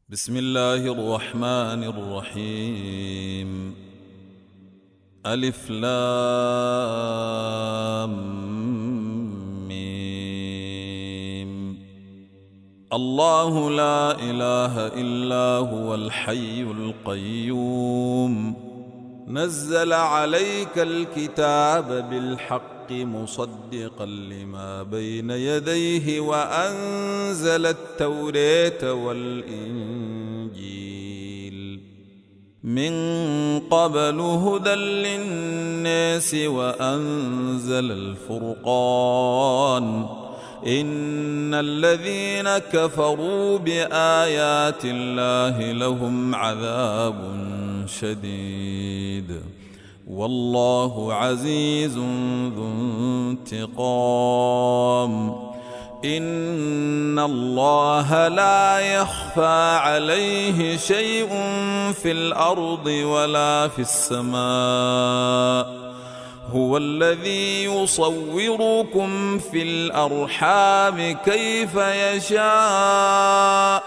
بسم الله الرحمن الرحيم. ألف لام ميم. الله لا إله إلا هو الحي القيوم، نزل عليك الكتاب بالحق مصدقا لما بين يديه وأنزل التوراة والإنجيل من قبل هدى للناس وأنزل الفرقان. إن الذين كفروا بآيات الله لهم عذاب شديد، والله عزيز ذو انتقام. إن الله لا يخفى عليه شيء في الأرض ولا في السماء. هو الذي يصوركم في الأرحام كيف يشاء،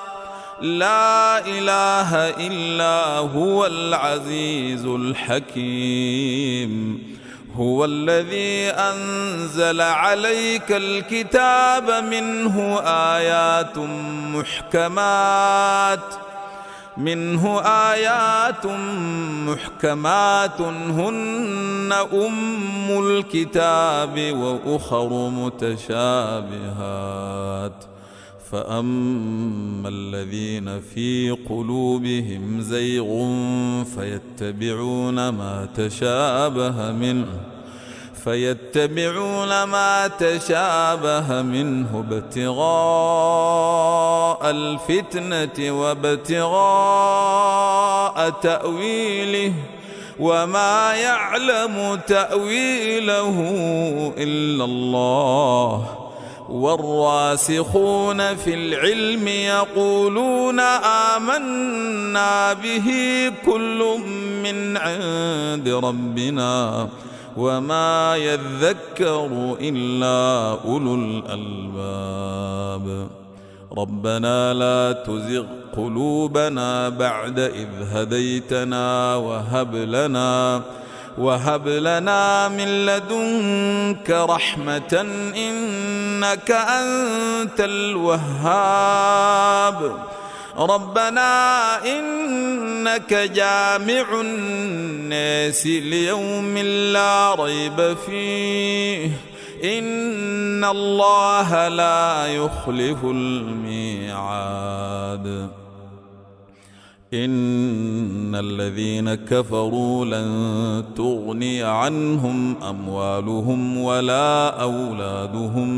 لا إله إلا هو العزيز الحكيم. هو الذي أنزل عليك الكتاب منه آيات محكمات هن أم الكتاب وأخر متشابهات. فأما الذين في قلوبهم زيغ فيتبعون ما تشابه منه ابتغاء الفتنة وابتغاء تأويله، وما يعلم تأويله إلا الله. والراسخون في العلم يقولون آمنا به كل من عند ربنا وما يذكر إلا أولو الألباب. ربنا لا تزغ قلوبنا بعد إذ هديتنا وهب لنا من لدنك رحمة إنك أنت الوهاب. ربنا إنك جامع الناس ليوم لا ريب فيه، إن الله لا يخلف الميعاد. إن الذين كفروا لن تغني عنهم أموالهم ولا أولادهم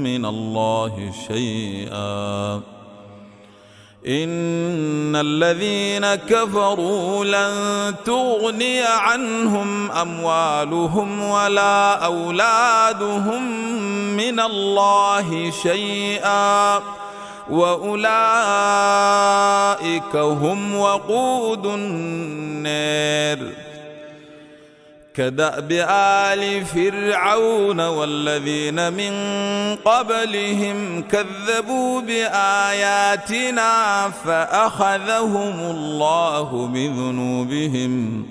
من الله شيئا. إن الذين كفروا لن تغني عنهم أموالهم ولا أولادهم من الله شيئا، وأولئك هم وقود النار. كدأب آل فرعون والذين من قبلهم كذبوا بآياتنا فأخذهم الله بذنوبهم،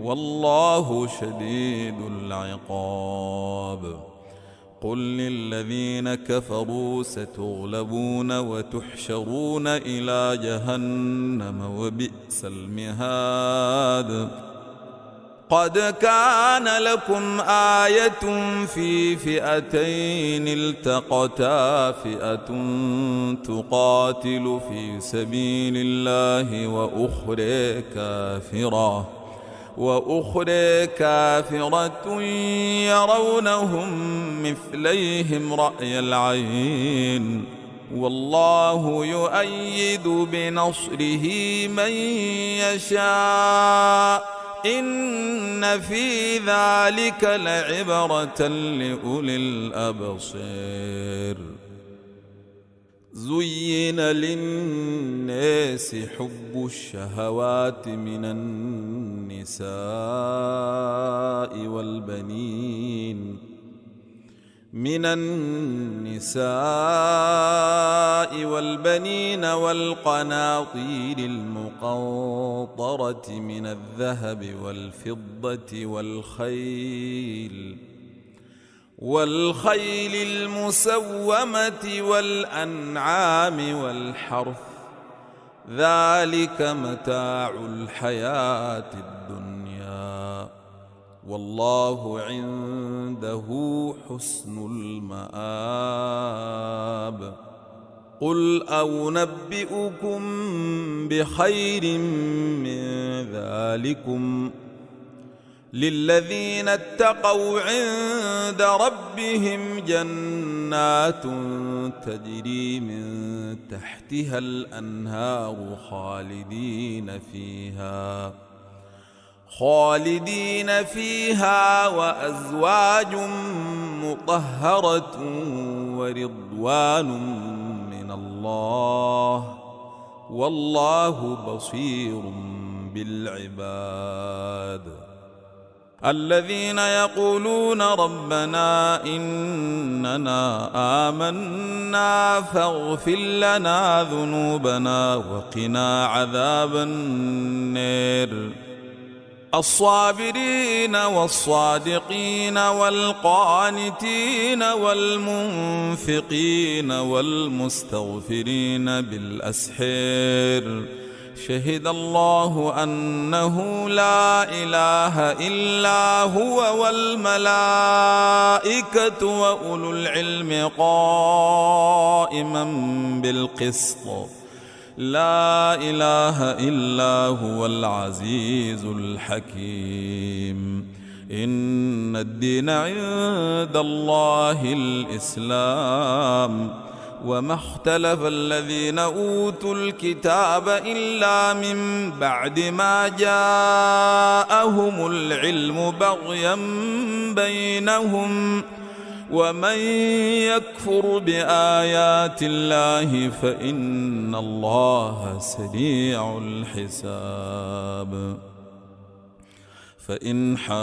والله شديد العقاب. قل للذين كفروا ستغلبون وتحشرون إلى جهنم وبئس المهاد. قد كان لكم آية في فئتين التقتا، فئة تقاتل في سبيل الله وأخرى كافرة يرونهم مثليهم رأي العين، والله يؤيد بنصره من يشاء. إن في ذلك لعبرة لأولي الأبصار. زين للناس حب الشهوات من النساء من النساء والبنين والقناطير المقنطرة من الذهب والفضة والخيل المسومة والأنعام والحرث، ذلك متاع الحياة الدنيا، والله عنده حسن المآب. قل أنبئكم بخير من ذلكم للذين اتقوا عند ربهم جنات تجري من تحتها الأنهار خالدين فيها وأزواج مطهرة ورضوان من الله، والله بصير بالعباد. الذين يقولون ربنا إننا آمنا فاغفر لنا ذنوبنا وقنا عذاب النار. الصابرين والصادقين والقانتين والمنفقين والمستغفرين بالأسحار، شهد الله أنه لا إله إلا هو والملائكة وأولو العلم قائما بالقسط، لا إله إلا هو العزيز الحكيم. إن الدين عند الله الإسلام، وما اختلف الذين أوتوا الكتاب إلا من بعد ما جاءهم العلم بغيا بينهم، ومن يكفر بآيات الله فإن الله سريع الحساب. فإن حاجوك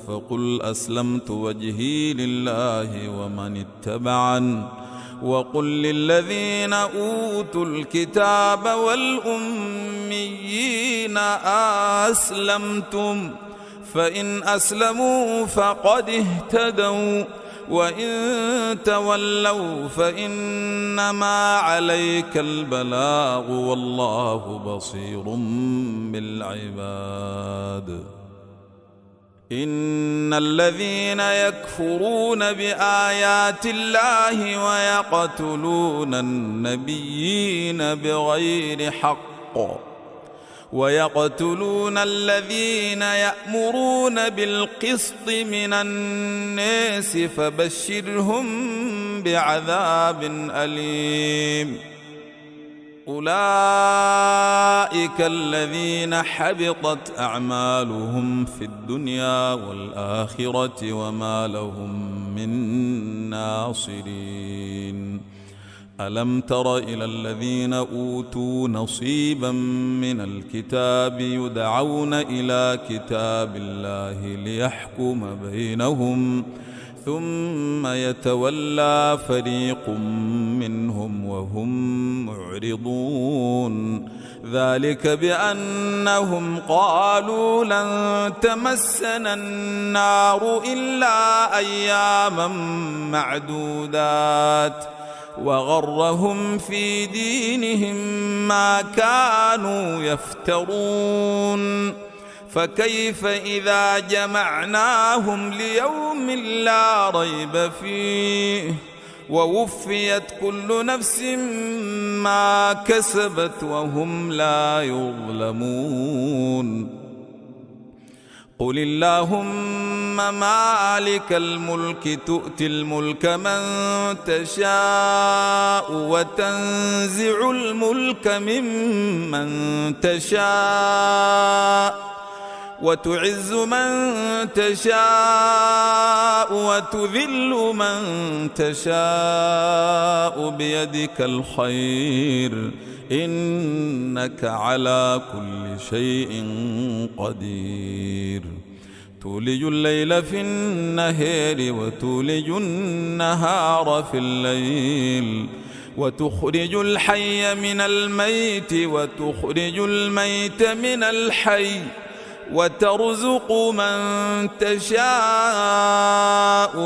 فقل أسلمت وجهي لله ومن اتبعن، وقل للذين أوتوا الكتاب والأميين أسلمتم، فإن أسلموا فقد اهتدوا، وإن تولوا فإنما عليك البلاغ والله بصير بالعباد. إن الذين يكفرون بآيات الله ويقتلون النبيين بغير حق ويقتلون الذين يأمرون بالقسط من الناس فبشرهم بعذاب أليم. أولئك الذين حبطت أعمالهم في الدنيا والآخرة وما لهم من ناصرين. ألم تر إلى الذين أوتوا نصيبا من الكتاب يدعون إلى كتاب الله ليحكم بينهم ثم يتولى فريق منهم وهم معرضون، ذلك بأنهم قالوا لن تمسنا النار إلا أياما معدودات وغرهم في دينهم ما كانوا يفترون. فكيف إذا جمعناهم ليوم لا ريب فيه ووفيت كل نفس ما كسبت وهم لا يظلمون. قل اللهم مالك الملك تؤتي الملك من تشاء وتنزع الملك ممن تشاء وتعز من تشاء وتذل من تشاء بيدك الخير إنك على كل شيء قدير. تولج الليل في النهار وتولج النهار في الليل وتخرج الحي من الميت وتخرج الميت من الحي وترزق من تشاء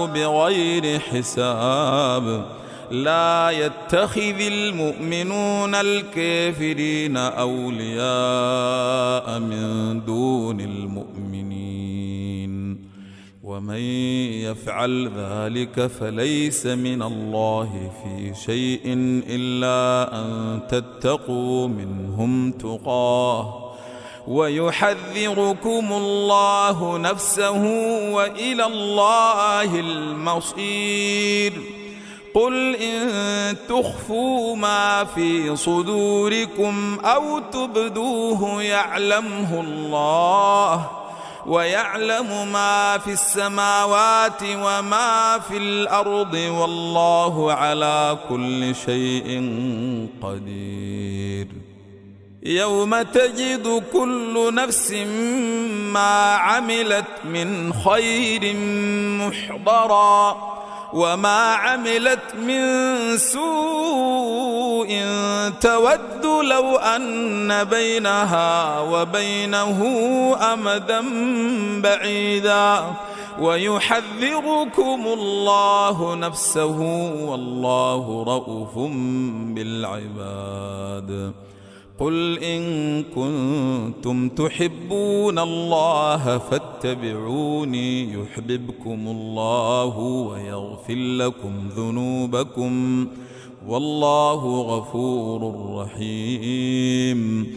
بغير حساب لا يتخذ المؤمنون الكافرين أولياء من دون المؤمنين ومن يفعل ذلك فليس من الله في شيء إلا أن تتقوا منهم تقاه ويحذركم الله نفسه وإلى الله المصير قل إن تخفوا ما في صدوركم أو تبدوه يعلمه الله ويعلم ما في السماوات وما في الأرض والله على كل شيء قدير يوم تجد كل نفس ما عملت من خير محضرا وما عملت من سوء تود لو أن بينها وبينه أمدا بعيدا ويحذركم الله نفسه والله رؤوف بالعباد قل إن كنتم تحبون الله فاتبعوني يحببكم الله ويغفر لكم ذنوبكم والله غفور رحيم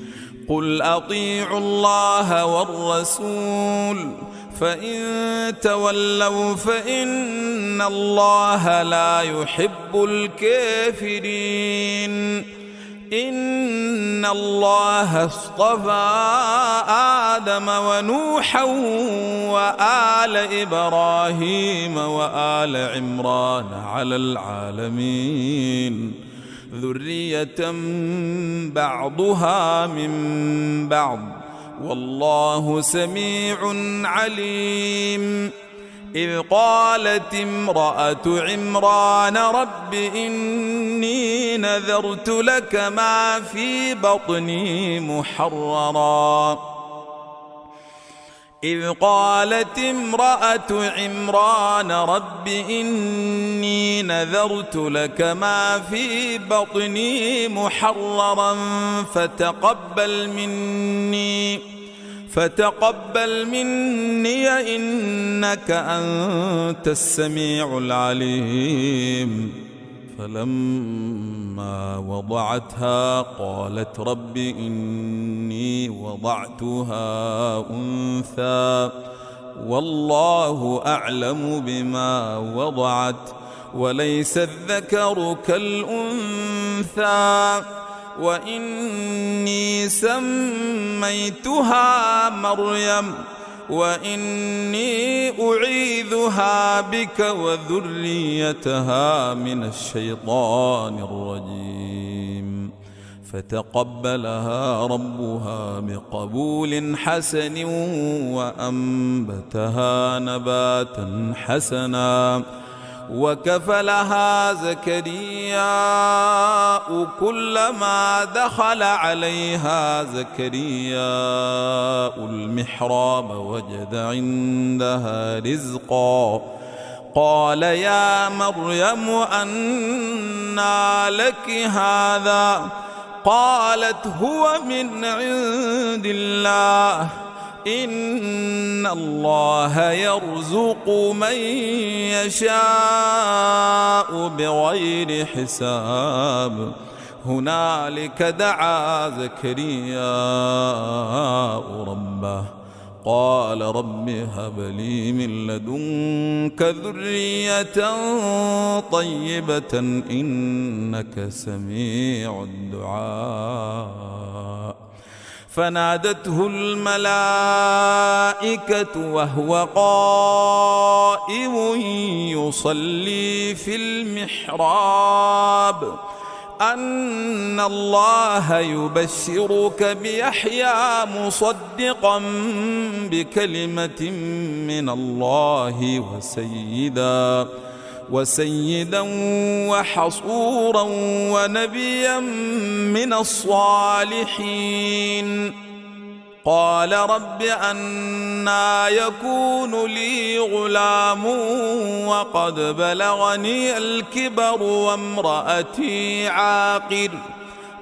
قل أطيعوا الله والرسول فإن تولوا فإن الله لا يحب الكافرين إن الله اصطفى آدم ونوحا وآل إبراهيم وآل عمران على العالمين ذرية بعضها من بعض والله سميع عليم إذ قالت امرأة عمران رب إني نذرت لك ما في بطني محررا إذ قالت امرأة عمران رب إني نذرت لك ما في بطني محررا فتقبل مني إنك أنت السميع العليم فلما وضعتها قالت رب إني وضعتها أنثى والله أعلم بما وضعت وليس الذكر كالأنثى وإني سميتها مريم وإني أعيذها بك وذريتها من الشيطان الرجيم فتقبلها ربها بقبول حسن وأنبتها نباتا حسنا وكفلها زكرياء كلما دخل عليها زكرياء المحراب وجد عندها رزقا قال يا مريم أنى لك هذا قالت هو من عند الله إن الله يرزق من يشاء بغير حساب هنالك دعا زكرياء ربه قال رب هب لي من لدنك ذرية طيبة إنك سميع الدعاء فنادته الملائكة وهو قائم يصلي في المحراب أن الله يبشرك بيحيى مصدقا بكلمة من الله وسيدا وحصورا ونبيا من الصالحين. قال رب أنى يكون لي غلام وقد بلغني الكبر وامرأتي عاقر.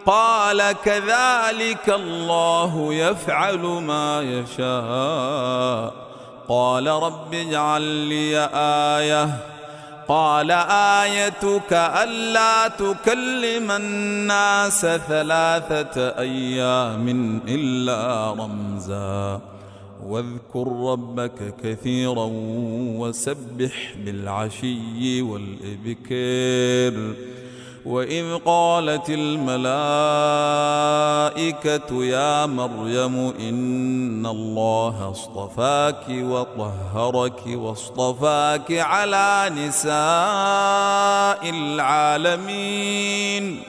قال كذلك الله يفعل ما يشاء. قال رب اجعل لي آية. قال آيتك ألا تكلم الناس 3 أيام إلا رمزا واذكر ربك كثيرا وسبح بالعشي والإبكار. وإذ قالت الملائكة يا مريم إن الله اصطفاك وطهرك واصطفاك على نساء العالمين.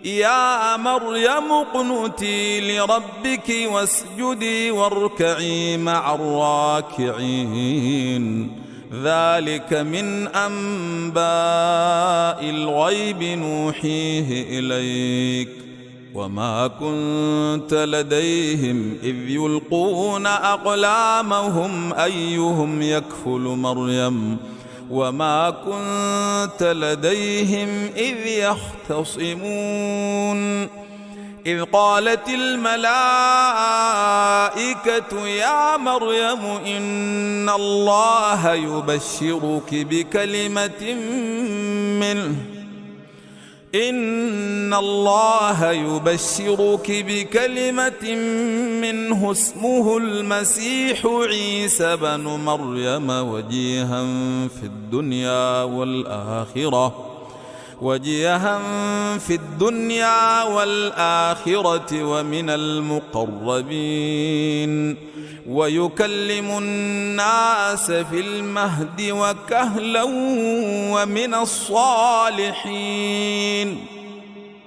يا مريم اقنتي لربك واسجدي واركعي مع الراكعين. ذلك من أنباء الغيب نوحيه إليك وما كنت لديهم إذ يلقون أقلامهم أيهم يكفل مريم وما كنت لديهم إذ يختصمون. إذ قالت الملائكة يا مريم إن الله يبشرك بكلمة منه اسمه المسيح عيسى بن مريم وجيها في الدنيا والآخرة ومن المقربين ويكلم الناس في المهد وكهلا ومن الصالحين.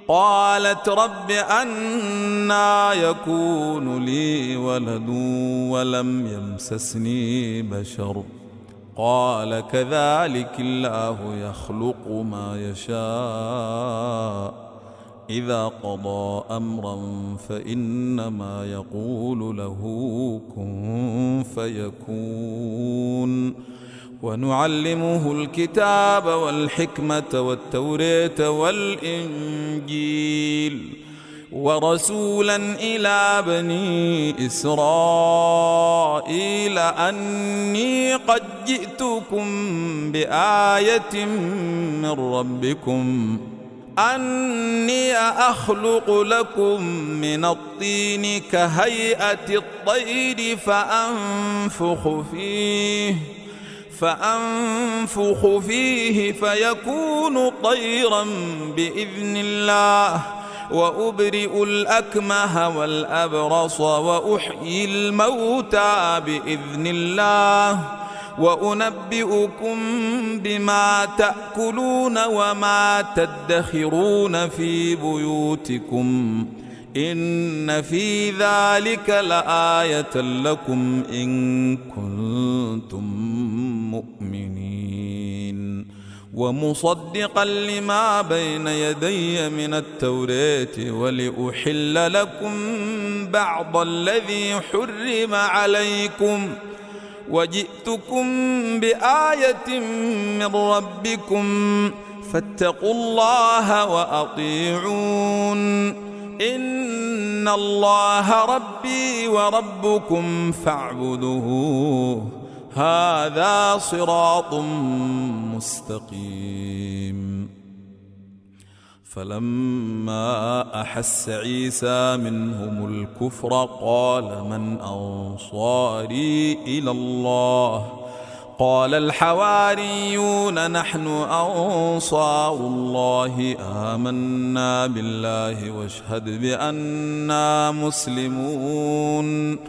قالت رب أنى يكون لي ولد ولم يمسسني بشر. قال كذلك الله يخلق ما يشاء إذا قضى أمرا فإنما يقول له كن فيكون. ونعلمه الكتاب والحكمة والتوراة والإنجيل ورسولا إلى بني إسرائيل أني قد جئتكم بآية من ربكم أني أخلق لكم من الطين كهيئة الطير فأنفخ فيه فيكون طيرا بإذن الله وأبرئ الأكمه والأبرص وأحيي الموتى بإذن الله وأنبئكم بما تأكلون وما تدخرون في بيوتكم إن في ذلك لآية لكم إن كنتم مؤمنين. ومصدقا لما بين يدي من التوراة ولأحل لكم بعض الذي حرم عليكم وجئتكم بآية من ربكم فاتقوا الله وأطيعون. إن الله ربي وربكم فاعبدوه هذا صراط مستقيم. فلما أحس عيسى منهم الكفر قال من أنصاري إلى الله قال الحواريون نحن أنصار الله آمنا بالله واشهد بأننا مسلمون.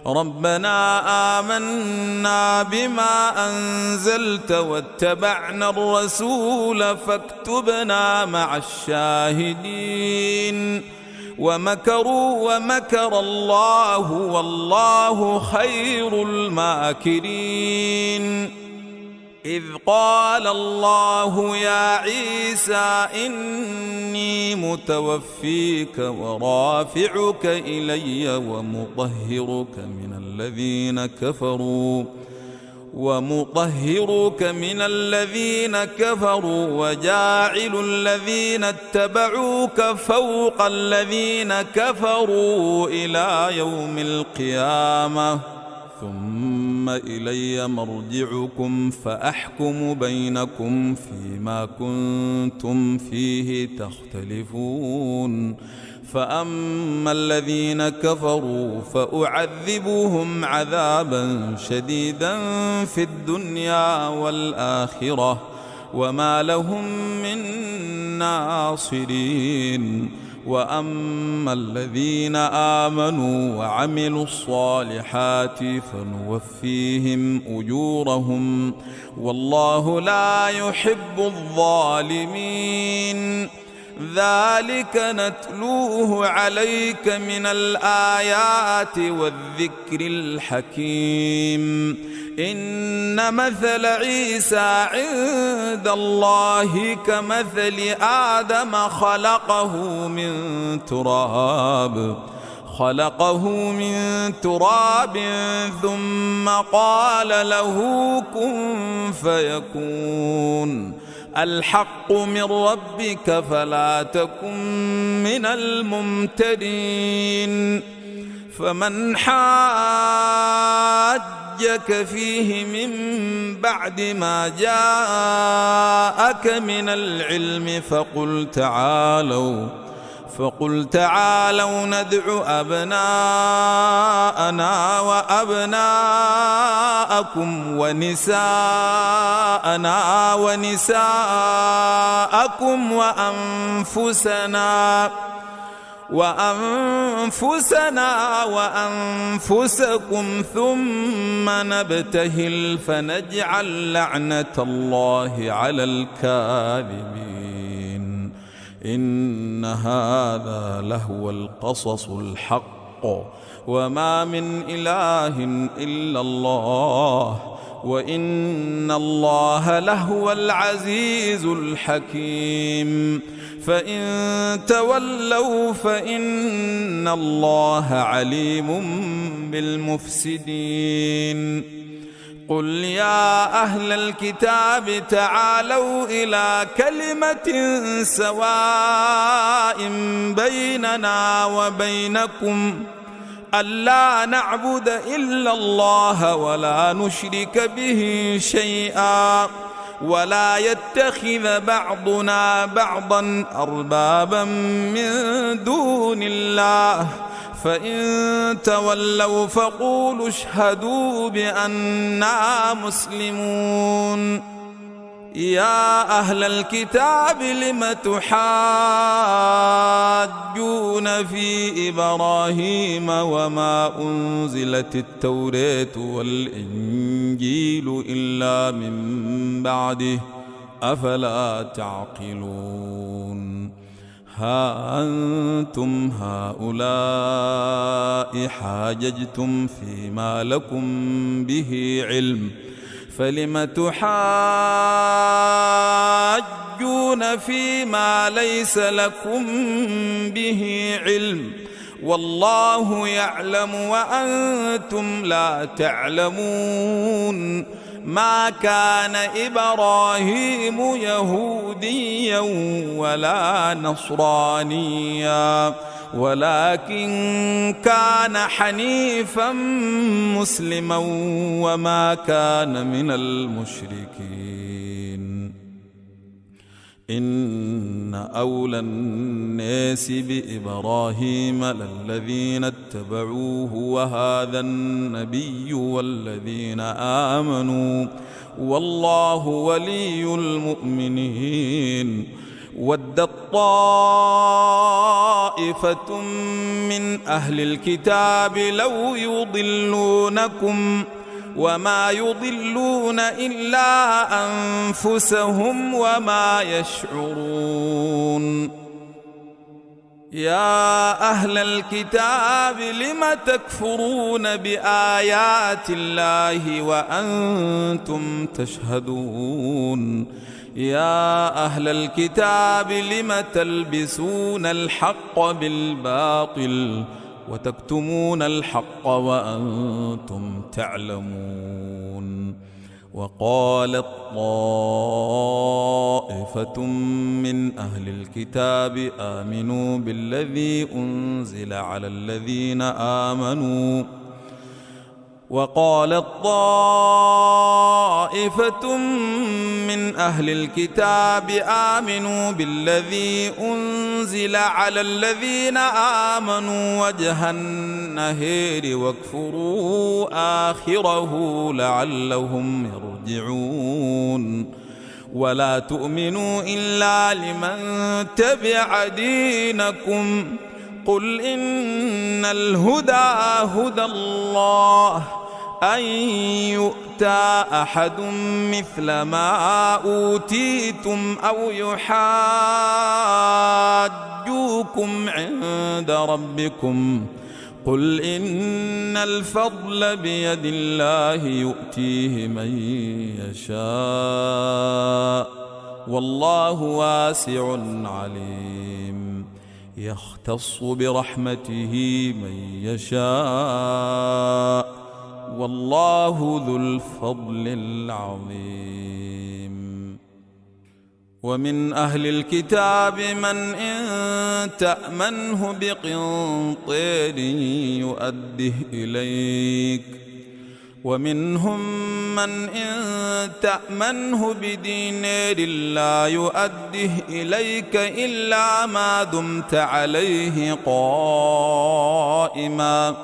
ربنا آمنا بما أنزلت واتبعنا الرسول فاكتبنا مع الشاهدين ومكروا ومكر الله والله خير الماكرين إذ قال الله يا عيسى إني متوفيك ورافعك إلي ومطهرك من الذين كفروا وجاعل الذين اتبعوك فوق الذين كفروا إلى يوم القيامة ثم إلي مرجعكم فأحكم بينكم فيما كنتم فيه تختلفون فأما الذين كفروا فأعذبهم عذابا شديدا في الدنيا والآخرة وما لهم من ناصرين وأما الذين آمنوا وعملوا الصالحات فنوفيهم أجورهم والله لا يحب الظالمين ذلك نتلوه عليك من الآيات والذكر الحكيم إن مثل عيسى عند الله كمثل آدم خلقه من تراب ثم قال له كن فيكون الحق من ربك فلا تكن من الممترين فمن حاجك فيه من بعد ما جاءك من العلم فقل تعالوا ندع أبناءنا وأبناءكم ونساءنا ونساءكم وأنفسنا وأنفسكم ثم نبتهل فنجعل لعنة الله على الكاذبين إن هذا لهو القصص الحق وما من إله إلا الله وإن الله لهو العزيز الحكيم فإن تولوا فإن الله عليم بالمفسدين قل يا أهل الكتاب تعالوا إلى كلمة سواء بيننا وبينكم ألا نعبد إلا الله ولا نشرك به شيئا ولا يتخذ بعضنا بعضا أربابا من دون الله فإن تولوا فقولوا اشهدوا بأننا مسلمون يا أهل الكتاب لم تحاجون في إبراهيم وما أنزلت التوراة والإنجيل إلا من بعده أفلا تعقلون ها أنتم هؤلاء حاججتم فيما لكم به علم فلم تحاجون فيما ليس لكم به علم والله يعلم وأنتم لا تعلمون ما كان إبراهيم يهوديا ولا نصرانيا ولكن كان حنيفا مسلما وما كان من المشركين إن أولى الناس بإبراهيم للذين اتبعوه وهذا النبي والذين آمنوا والله ولي المؤمنين ودت طائفة طائفة من أهل الكتاب لو يضلونكم وما يضلون إلا أنفسهم وما يشعرون يا أهل الكتاب لم تكفرون بآيات الله وأنتم تشهدون يا أهل الكتاب لم تلبسون الحق بالباطل وتكتمون الحق وأنتم تعلمون وقالت طائفة من أهل الكتاب آمنوا بالذي أنزل على الذين آمنوا وقالت طائفة من أهل الكتاب آمنوا بالذي أنزل على الذين آمنوا وجه النهار واكفروا آخره لعلهم يرجعون ولا تؤمنوا إلا لمن تبع دينكم قل إن الهدى هدى الله أن يؤتى أحد مثل ما أوتيتم أو يحاجوكم عند ربكم قل إن الفضل بيد الله يؤتيه من يشاء والله واسع عليم يختص برحمته من يشاء والله ذو الفضل العظيم ومن أهل الكتاب من إن تأمنه بقنطير يؤده إليك ومنهم من إن تأمنه بدينار لا يؤده إليك إلا ما دمت عليه قائما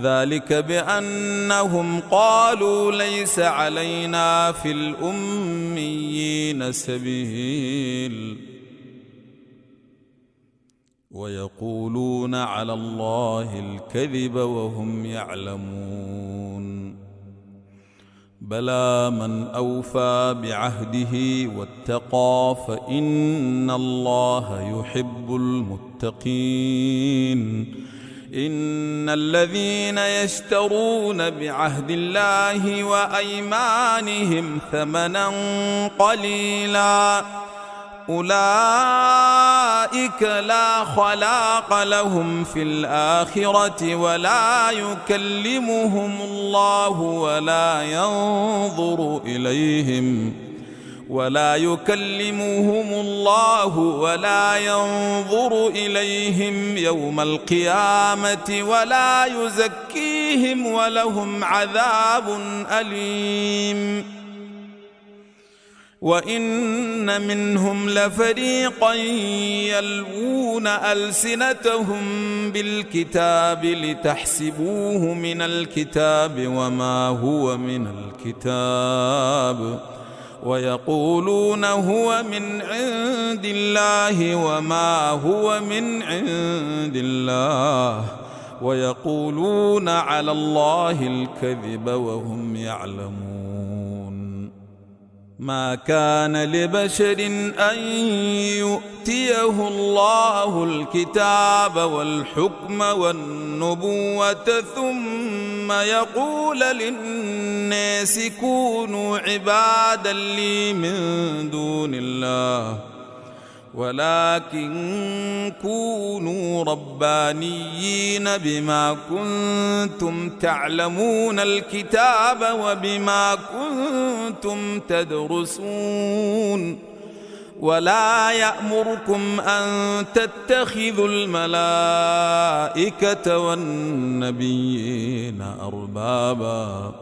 ذلك بأنهم قالوا ليس علينا في الأميين سبيل ويقولون على الله الكذب وهم يعلمون بلى من أوفى بعهده واتقى فإن الله يحب المتقين إن الذين يشترون بعهد الله وأيمانهم ثمنا قليلا أولئك لا خلاق لهم في الآخرة ولا يكلمهم الله ولا ينظر إليهم يوم القيامة ولا يزكيهم ولهم عذاب أليم وإن منهم لفريقا يلوون ألسنتهم بالكتاب لتحسبوه من الكتاب وما هو من الكتاب ويقولون هو من عند الله وما هو من عند الله ويقولون على الله الكذب وهم يعلمون ما كان لبشر أن يؤتيه الله الكتاب والحكم والنبوة ثم يقول للناس كونوا عبادا لي من دون الله ولكن كونوا ربانيين بما كنتم تعلمون الكتاب وبما كنتم تدرسون ولا يأمركم أن تتخذوا الملائكة والنبيين أربابا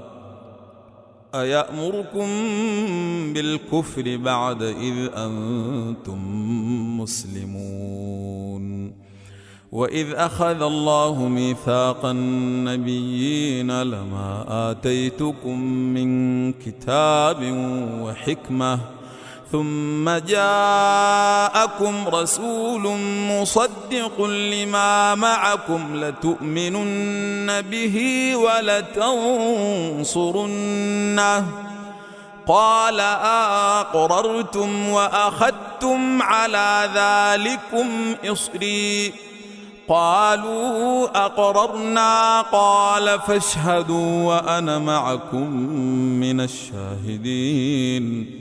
أيأمركم بالكفر بعد إذ أنتم مسلمون وإذ أخذ الله ميثاق النبيين لما آتيتكم من كتاب وحكمة ثم جاءكم رسول مصدق لما معكم لتؤمنن به ولتنصرنه قال أقررتم وأخذتم على ذلكم إصري قالوا أقررنا قال فاشهدوا وأنا معكم من الشاهدين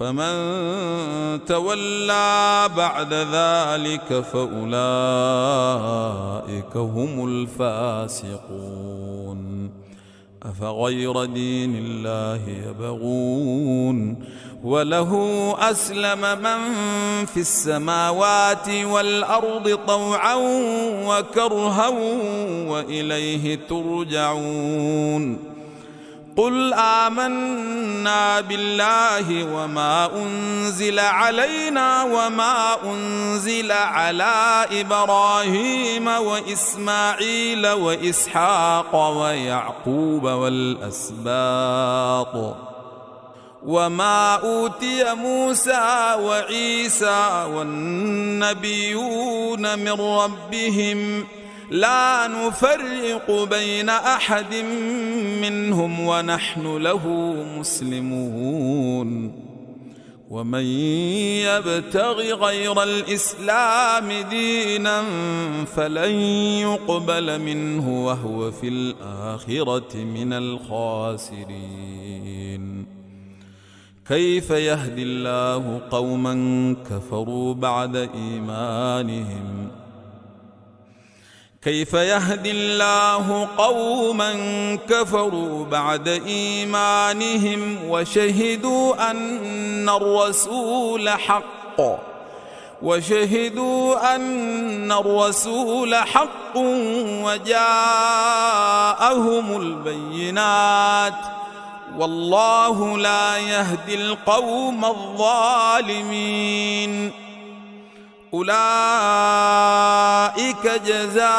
فمن تولى بعد ذلك فأولئك هم الفاسقون أفغير دين الله يبغون وله أسلم من في السماوات والأرض طوعا وكرها وإليه ترجعون قل آمنا بالله وما أنزل علينا وما أنزل على إبراهيم وإسماعيل وإسحاق ويعقوب والأسباط وما أوتي موسى وعيسى والنبيون من ربهم لا نفرق بين أحد منهم ونحن له مسلمون ومن يبتغ غير الإسلام دينا فلن يقبل منه وهو في الآخرة من الخاسرين كيف يهدي الله قوما كفروا بعد إيمانهم كيف يهدي الله قوما كفروا بعد إيمانهم وشهدوا أن الرسول حق وجاءهم البينات والله لا يهدي القوم الظالمين أولئك جزاؤهم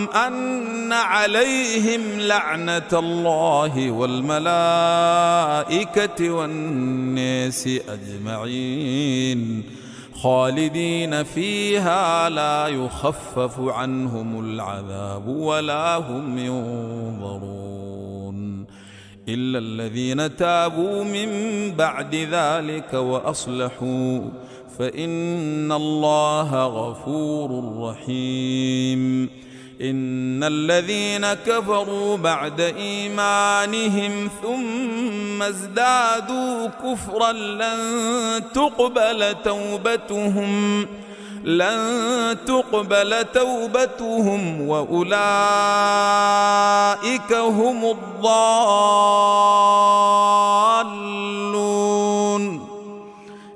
أن عليهم لعنة الله والملائكة والناس أجمعين خالدين فيها لا يخفف عنهم العذاب ولا هم ينظرون إلا الذين تابوا من بعد ذلك وأصلحوا فإن الله غفور رحيم إن الذين كفروا بعد إيمانهم ثم ازدادوا كفرا لن تقبل توبتهم وأولئك هم الضالون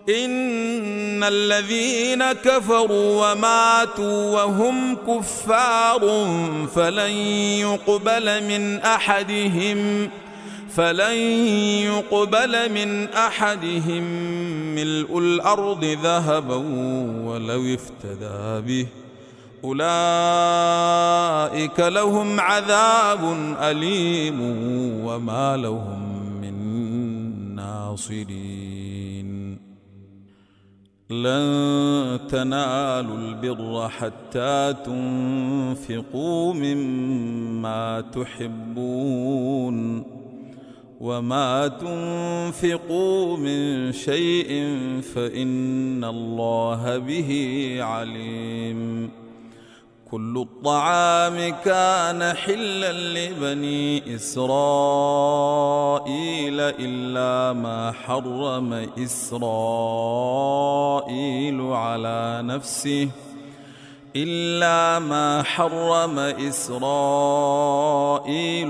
إن الذين كفروا وماتوا وهم كفار فلن يقبل من أحدهم ملء الأرض ذهبا ولو افتدى به أولئك لهم عذاب أليم وما لهم من ناصرين لن تنالوا البر حتى تنفقوا مما تحبون وما تنفقوا من شيء فإن الله به عليم كل الطعام كان حلا لبني إسرائيل إلا ما حرم إسرائيل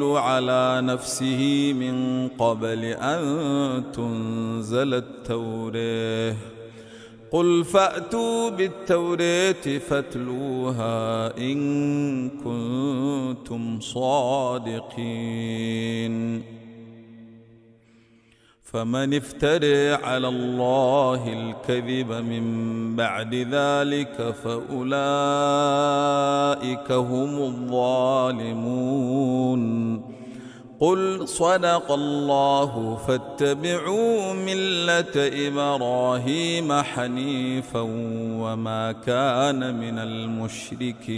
على نفسه من قبل أن تنزل التوراة قل فأتوا بالتوراة فاتلوها إن كنتم صادقين فمن افترى على الله الكذب من بعد ذلك فأولئك هم الظالمون قل صدق الله فاتبعوا ملة إبراهيم حنيفا وما كان من المشركين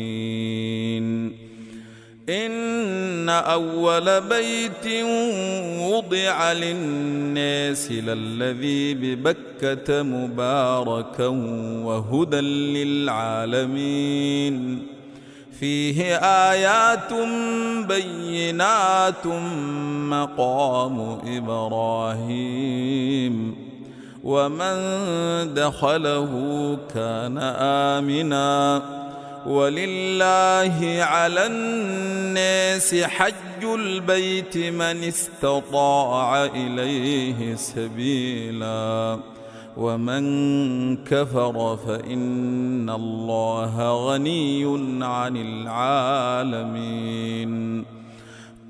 إن أول بيت وضع للناس للذي ببكة مباركا وهدى للعالمين فيه آيات بينات مقام إبراهيم ومن دخله كان آمنا ولله على الناس حج البيت من استطاع إليه سبيلا ومن كفر فإن الله غني عن العالمين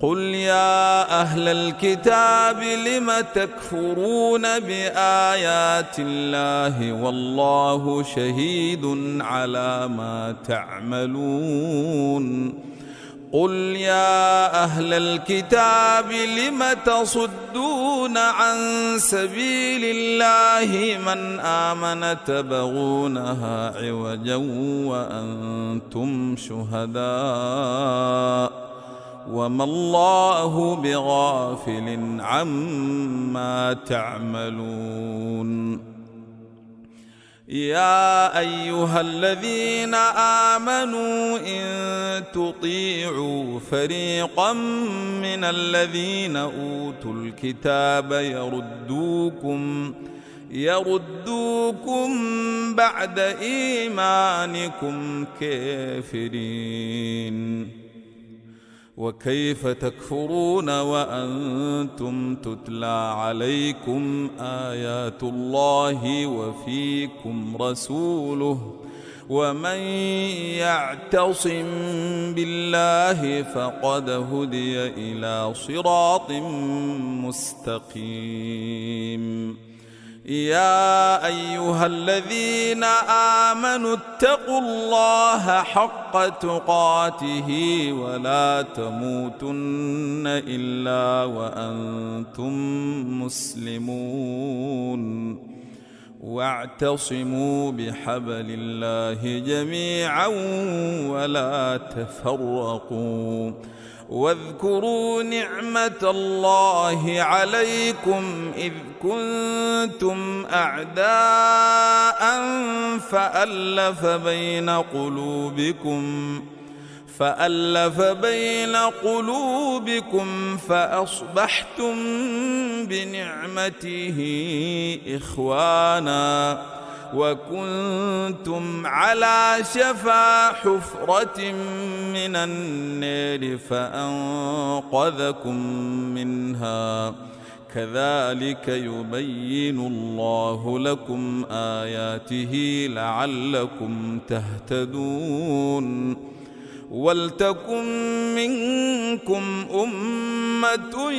قل يا أهل الكتاب لم تكفرون بآيات الله والله شهيد على ما تعملون قل يا أهل الكتاب لم تصدون عن سبيل الله من آمن تبغونها عوجا وأنتم شهداء وما الله بغافل عما تعملون يا أيها الذين آمنوا إن تطيعوا فريقا من الذين أوتوا الكتاب يردوكم بعد إيمانكم كافرين وكيف تكفرون وأنتم تتلى عليكم آيات الله وفيكم رسوله ومن يعتصم بالله فقد هدي إلى صراط مستقيم يا أيها الذين آمنوا اتقوا الله حق تقاته ولا تموتن إلا وأنتم مسلمون واعتصموا بحبل الله جميعا ولا تفرقوا واذكروا نعمة الله عليكم إذ كنتم أعداء فألف بين قلوبكم فأصبحتم بنعمته إخوانا وكنتم على شفا حفرة من النار فأنقذكم منها كذلك يبين الله لكم آياته لعلكم تهتدون ولتكن منكم أمة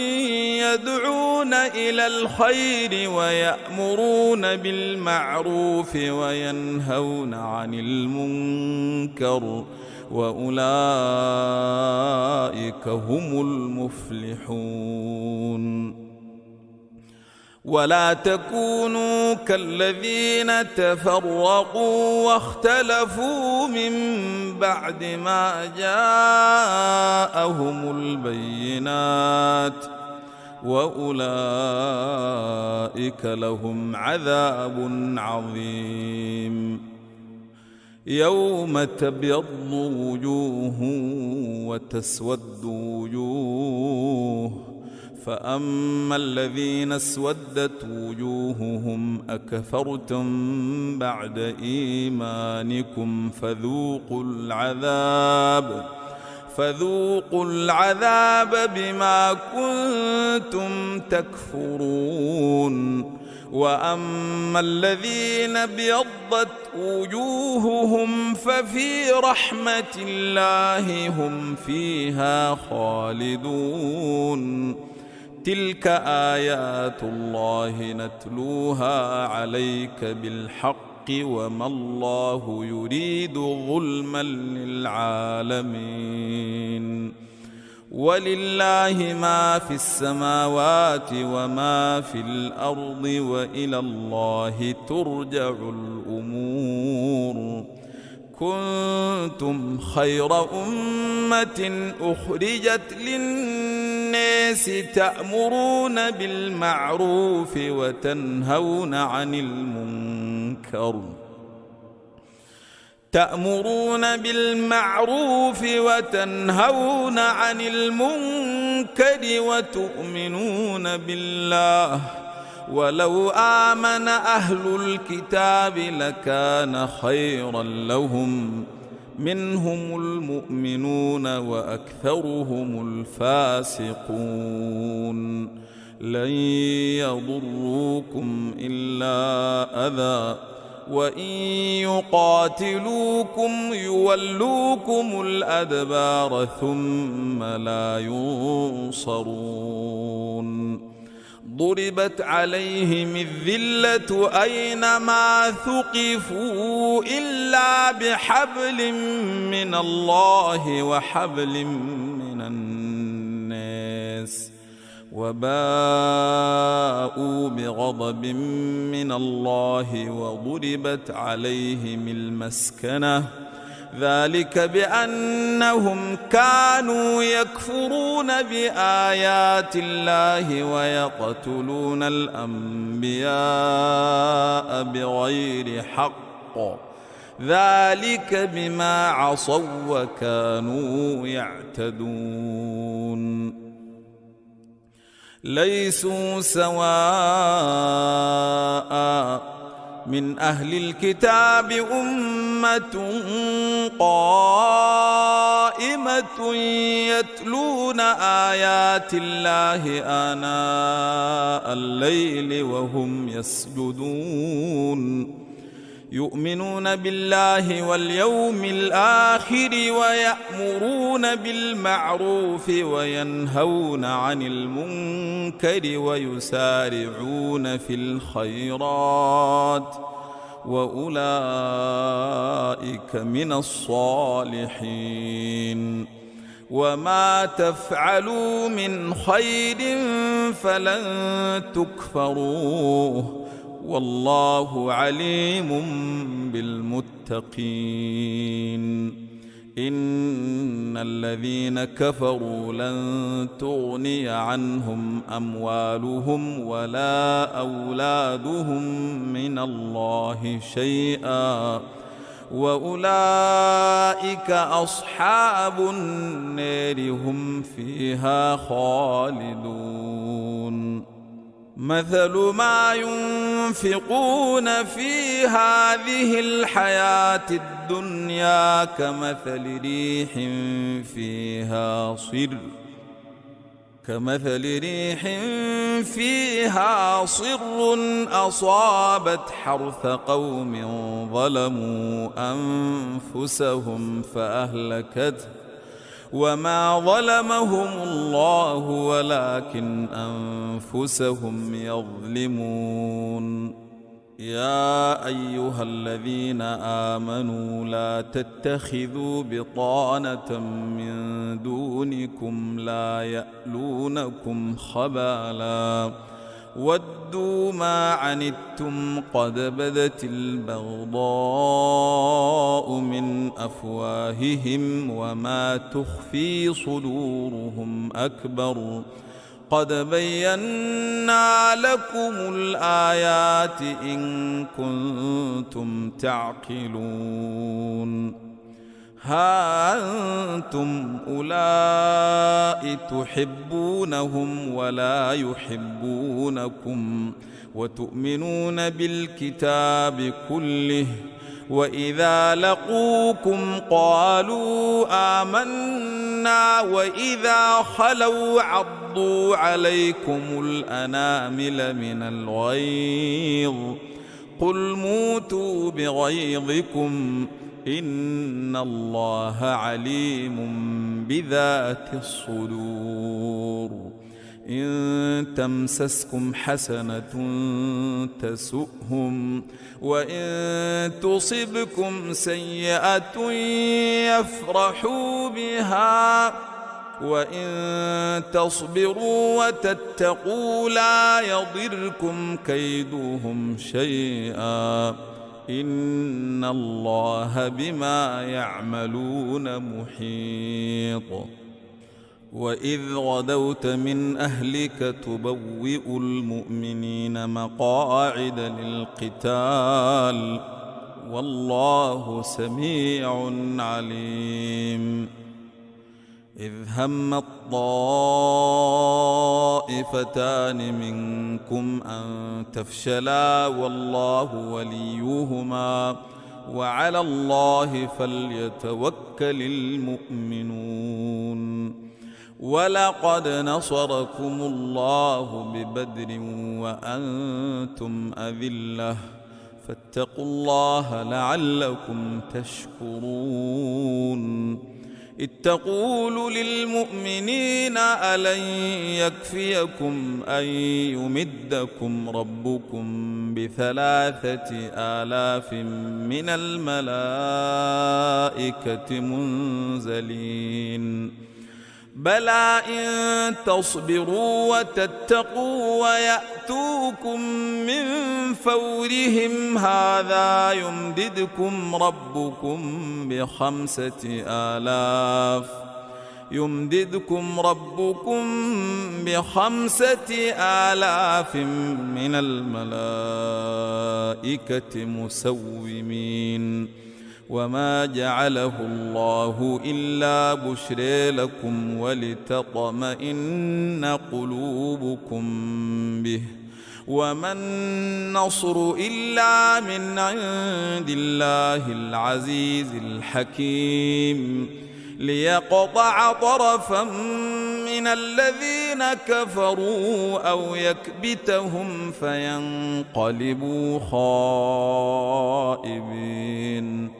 يدعون إلى الخير ويأمرون بالمعروف وينهون عن المنكر وأولئك هم المفلحون ولا تكونوا كالذين تفرقوا واختلفوا من بعد ما جاءهم البينات وأولئك لهم عذاب عظيم يوم تبيض وجوه وتسود وجوه فأما الذين اسودت وجوههم أكفرتم بعد إيمانكم فذوقوا العذاب بما كنتم تكفرون وأما الذين ابيضت وجوههم ففي رحمة الله هم فيها خالدون تلك آيات الله نتلوها عليك بالحق وما الله يريد ظلما للعالمين ولله ما في السماوات وما في الأرض وإلى الله ترجع الأمور. كنتم خير أمة أخرجت للناس تأمرون بالمعروف وتنهون عن المنكر وتؤمنون بالله، ولو آمن أهل الكتاب لكان خيرا لهم، منهم المؤمنون وأكثرهم الفاسقون. لن يضروكم إلا أذى، وإن يقاتلوكم يولوكم الأدبار ثم لا ينصرون. ضربت عليهم الذلة أينما ثقفوا إلا بحبل من الله وحبل من الناس، وباءوا بغضب من الله وضربت عليهم المسكنة، ذلك بأنهم كانوا يكفرون بآيات الله ويقتلون الأنبياء بغير حق، ذلك بما عصوا وكانوا يعتدون. ليسوا سواء من أهل الكتاب أمة قائمة يتلون آيات الله آناء الليل وهم يسجدون، يؤمنون بالله واليوم الآخر ويأمرون بالمعروف وينهون عن المنكر ويسارعون في الخيرات، وأولئك من الصالحين. وما تفعلوا من خير فلن تكفروه، والله عليم بالمتقين. إن الذين كفروا لن تغني عنهم أموالهم ولا أولادهم من الله شيئا، وأولئك أصحاب النار هم فيها خالدون. مثل ما ينفقون في هذه الحياة الدنيا كمثل ريح فيها صر أصابت حرث قوم ظلموا أنفسهم فأهلكته، وما ظلمهم الله ولكن أنفسهم يظلمون. يا أيها الذين آمنوا لا تتخذوا بطانة من دونكم لا يألونكم خبالا ودوا ما عنتم قد بدت البغضاء من أفواههم وما تخفي صدورهم أكبر قد بينا لكم الآيات إن كنتم تعقلون. ها أنتم أولئك تحبونهم ولا يحبونكم وتؤمنون بالكتاب كله، وإذا لقوكم قالوا آمنا وإذا خلوا عضوا عليكم الأنامل من الغيظ قل موتوا بغيظكم إن الله عليم بذات الصدور. إن تمسسكم حسنة تسؤهم وإن تصبكم سيئة يفرحوا بها وإن تصبروا وتتقوا لا يضركم كيدهم شيئا إن الله بما يعملون محيط. وإذ غدوت من أهلك تبوئ المؤمنين مقاعد للقتال والله سميع عليم. إذ هم الطائفتان منكم أن تفشلا والله وليهما وعلى الله فليتوكل المؤمنون. ولقد نصركم الله ببدر وأنتم أذلة فاتقوا الله لعلكم تشكرون. إذ تقول للمؤمنين ألن يكفيكم أن يمدكم ربكم ب3,000 من الملائكة منزلين بلى إن تصبروا وتتقوا ويأتوكم من فورهم هذا يمددكم ربكم ب5,000 من الملائكة مسومين وما جعله الله إلا بشرى لكم ولتطمئن قلوبكم به وما النصر إلا من عند الله العزيز الحكيم ليقطع طرفا من الذين كفروا أو يكبتهم فينقلبوا خائبين.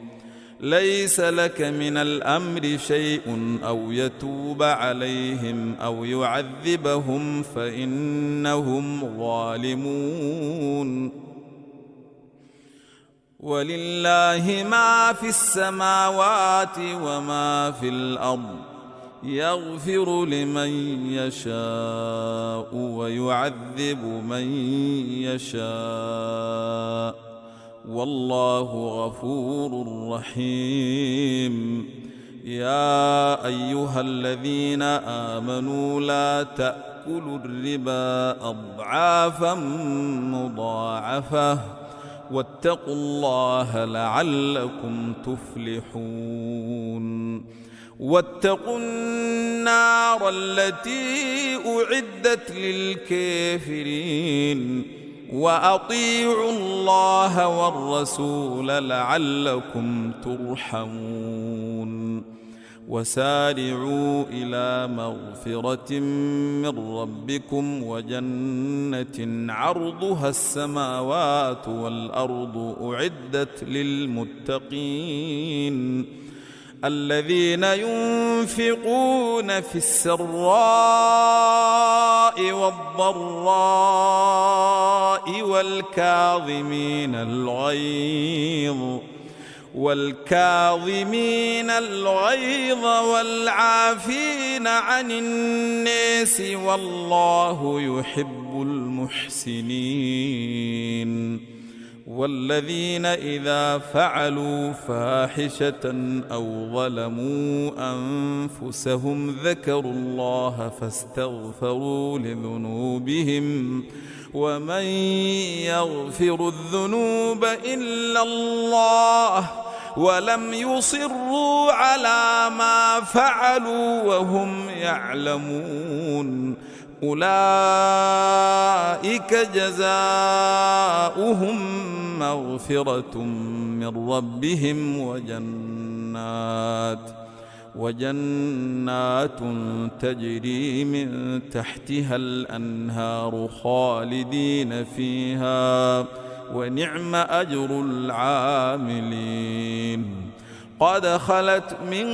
ليس لك من الأمر شيء أو يتوب عليهم أو يعذبهم فإنهم ظالمون. ولله ما في السماوات وما في الأرض يغفر لمن يشاء ويعذب من يشاء والله غفور رحيم. يا أيها الذين آمنوا لا تأكلوا الربا أضعافا مضاعفة واتقوا الله لعلكم تفلحون. واتقوا النار التي أعدت للكافرين وأطيعوا الله والرسول لعلكم ترحمون. وسارعوا إلى مغفرة من ربكم وجنة عرضها السماوات والأرض أعدت للمتقين الذين ينفقون في السراء والضراء والكاظمين الغيظ والعافين عن الناس والله يحب المحسنين. والذين إذا فعلوا فاحشة أو ظلموا أنفسهم ذكروا الله فاستغفروا لذنوبهم ومن يغفر الذنوب إلا الله ولم يصروا على ما فعلوا وهم يعلمون أولئك جزاؤهم مغفرة من ربهم وجنات تجري من تحتها الأنهار خالدين فيها ونعم أجر العاملين. قد خلت من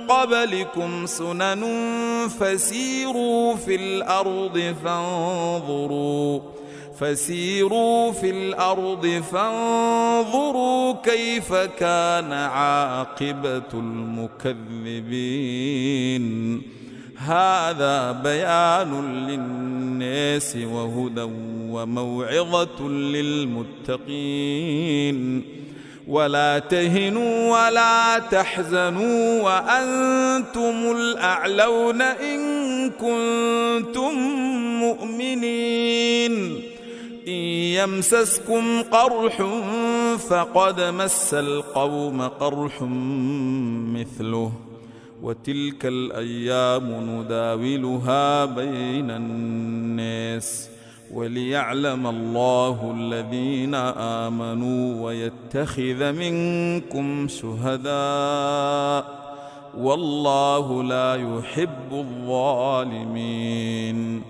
قبلكم سنن فسيروا في الأرض فانظروا كيف كان عاقبة المكذبين. هذا بيان للناس وهدى وموعظة للمتقين. ولا تهنوا ولا تحزنوا وأنتم الأعلون إن كنتم مؤمنين. إن يمسسكم قرح فقد مس القوم قرح مثله وتلك الأيام نداولها بين الناس وليعلم الله الذين آمنوا ويتخذ منكم شهداء والله لا يحب الظالمين.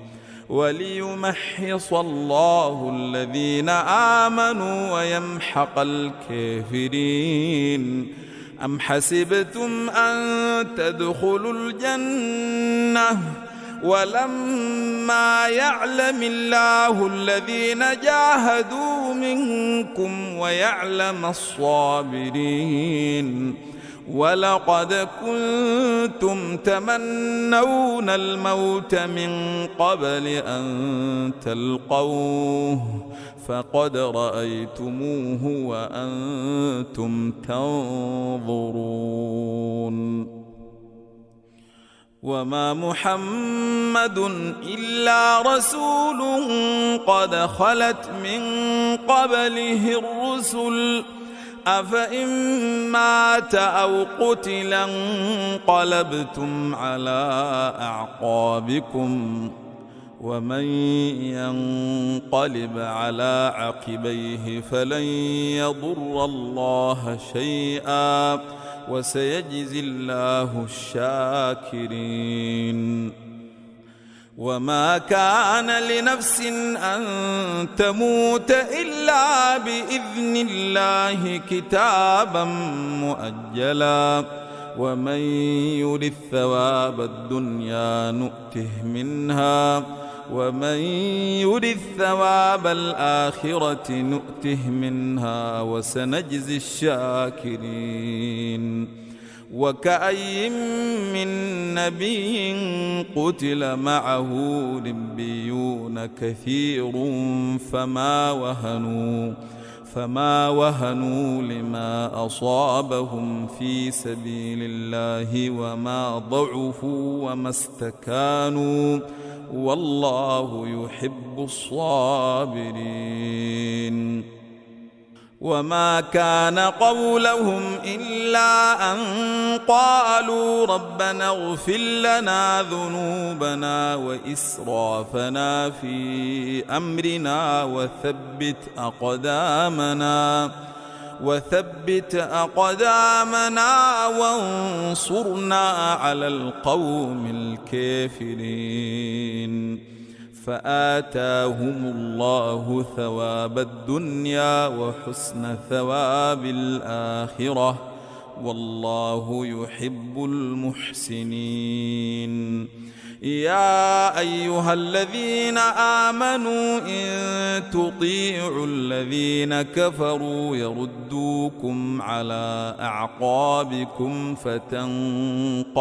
وليمحص الله الذين آمنوا ويمحق الكافرين. أم حسبتم أن تدخلوا الجنة ولما يعلم الله الذين جاهدوا منكم ويعلم الصابرين. ولقد كنتم تمنون الموت من قبل أن تلقوه فقد رأيتموه وأنتم تنظرون. وما محمد إلا رسول قد خلت من قبله الرسل أفإن مات أو قتل انقلبتم على أعقابكم ومن ينقلب على عقبيه فلن يضر الله شيئا وسيجزي الله الشاكرين. وما كان لنفس أن تموت إلا بإذن الله كتابا مؤجلا ومن يرد ثواب الدنيا نؤته منها ومن يرد ثواب الآخرة نؤته منها وسنجزي الشاكرين. وكأي من نبي قتل معه ربيون كثير فما وهنوا لما أصابهم في سبيل الله وما ضعفوا وما استكانوا والله يحب الصابرين. وما كان قولهم إلا أن قالوا ربنا اغفر لنا ذنوبنا وإسرافنا في أمرنا وثبت أقدامنا وانصرنا على القوم الكافرين. فآتاهم الله ثواب الدنيا وحسن ثواب الآخرة والله يحب المحسنين. يا أيها الذين آمنوا إن تطيعوا الذين كفروا يردوكم على أعقابكم فتنقلبوا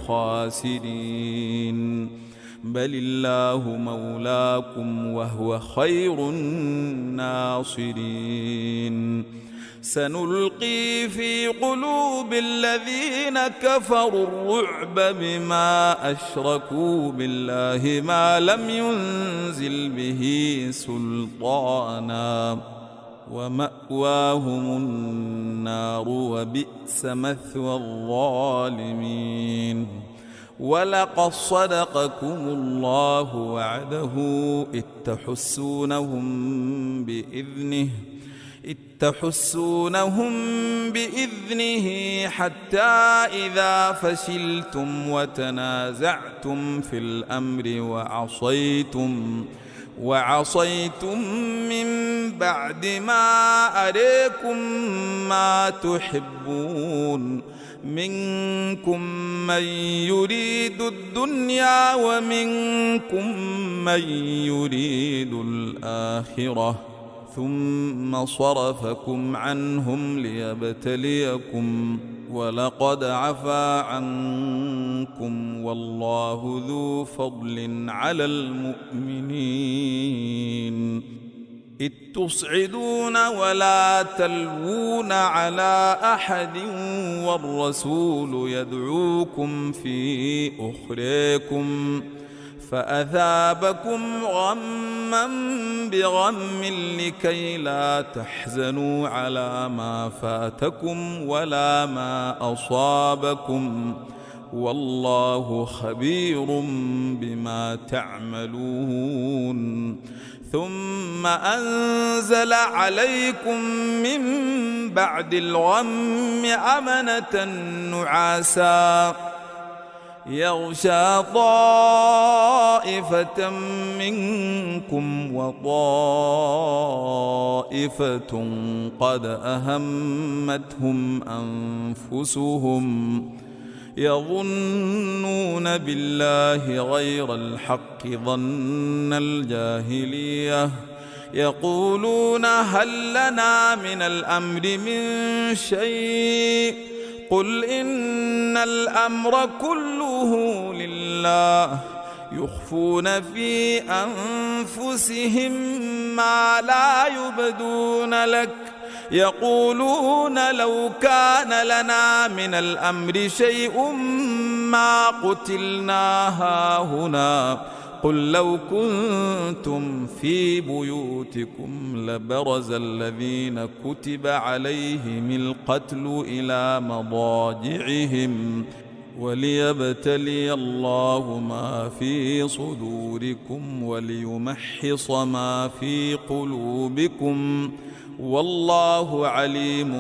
خاسرين. بل الله مولاكم وهو خير الناصرين. سنلقي في قلوب الذين كفروا الرعب بما أشركوا بالله ما لم ينزل به سلطانا ومأواهم النار وبئس مثوى الظالمين. ولقد صدقكم الله وعده إذ تحسونهم بإذنه حتى إذا فشلتم وتنازعتم في الأمر وعصيتم من بعد ما أريكم ما تحبون منكم من يريد الدنيا ومنكم من يريد الآخرة ثم صرفكم عنهم ليبتليكم ولقد عفا عنكم والله ذو فضل على المؤمنين إذ تصعدون ولا تلوون على أحد والرسول يدعوكم في أخريكم فأثابكم غما بغم لكي لا تحزنوا على ما فاتكم ولا ما أصابكم والله خبير بما تعملون ثم أنزل عليكم من بعد الغم أمنة نعاسا يغشى طائفة منكم وطائفة قد أهمتهم أنفسهم يظنون بالله غير الحق ظن الجاهلية يقولون هل لنا من الأمر من شيء قل إن الأمر كله لله يخفون في أنفسهم ما لا يبدون لك يقولون لو كان لنا من الأمر شيء ما قتلنا هاهنا قل لو كنتم في بيوتكم لبرز الذين كتب عليهم القتل إلى مضاجعهم وليبتلي الله ما في صدوركم وليمحص ما في قلوبكم والله عليم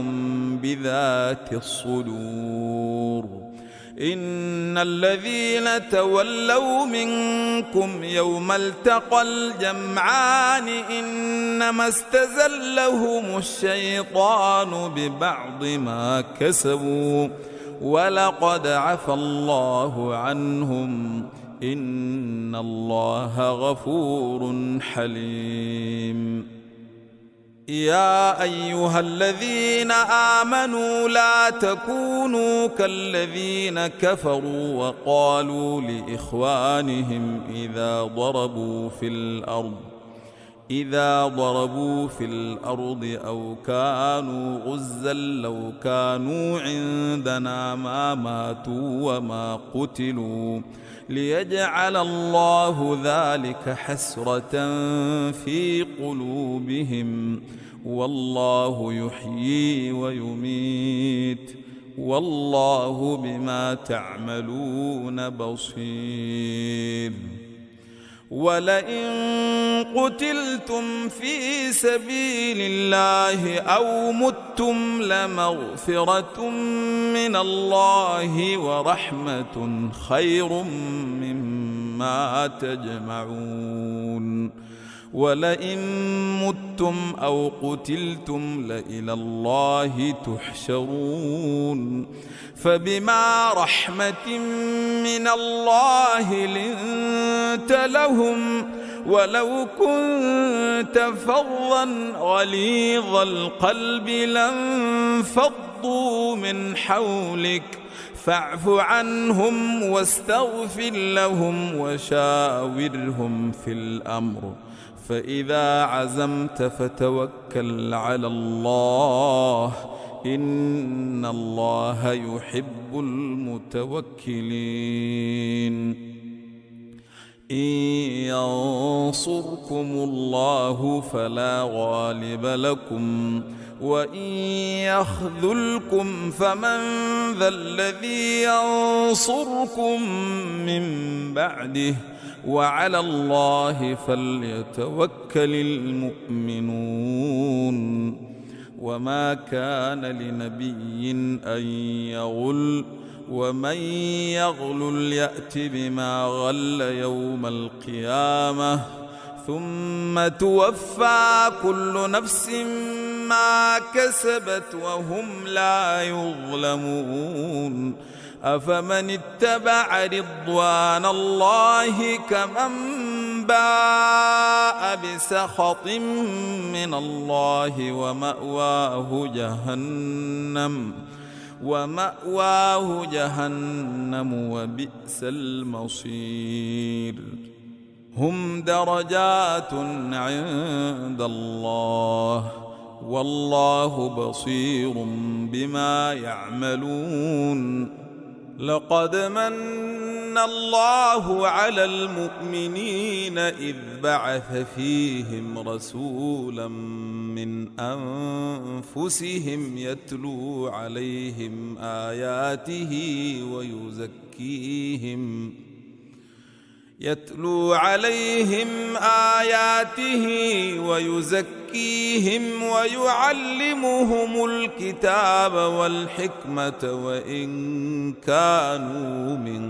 بذات الصدور إن الذين تولوا منكم يوم التقى الجمعان إنما استزلهم الشيطان ببعض ما كسبوا ولقد عفى الله عنهم إن الله غفور حليم يا أيها الذين آمنوا لا تكونوا كالذين كفروا وقالوا لإخوانهم إذا ضربوا في الأرض أو كانوا غزا لو كانوا عندنا ما ماتوا وما قتلوا ليجعل الله ذلك حسرة في قلوبهم والله يحيي ويميت والله بما تعملون بصير ولئن قتلتم في سبيل الله أو متم لمغفرة من الله ورحمة خير مما تجمعون ولئن متم أو قتلتم لإلى الله تحشرون فبما رحمة من الله لنت لهم ولو كنت فظا غليظ القلب لانفضوا من حولك فاعف عنهم واستغفر لهم وشاورهم في الأمر فإذا عزمت فتوكل على الله إن الله يحب المتوكلين إن ينصركم الله فلا غالب لكم وإن يخذلكم فمن ذا الذي ينصركم من بعده وعلى الله فليتوكل المؤمنون وما كان لنبي أن يغل ومن يغلل يأت بما غل يوم القيامة ثم توفى كل نفس ما كسبت وهم لا يظلمون أفمن اتبع رضوان الله كمن باء بسخط من الله ومأواه جهنم وبئس المصير. هم درجات عند الله والله بصير بما يعملون. لقد من الله على المؤمنين إذ بعث فيهم رسولا من أنفسهم يتلو عليهم آياته ويزكيهم ويعلمهم الكتاب والحكمة وإن كانوا من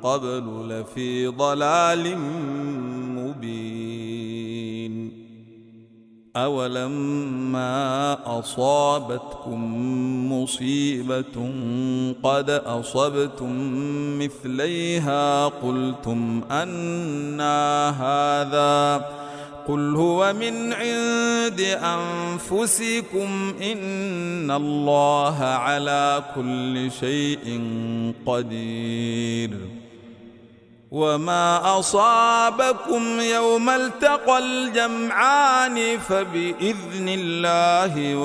قبل لفي ضلال مبين. أولما أصابتكم مصيبة قد أصبتم مثليها قلتم أنى هذا قل هو من عند أنفسكم إن الله على كل شيء قدير. وما أصابكم يوم التقى الجمعان فبإذن الله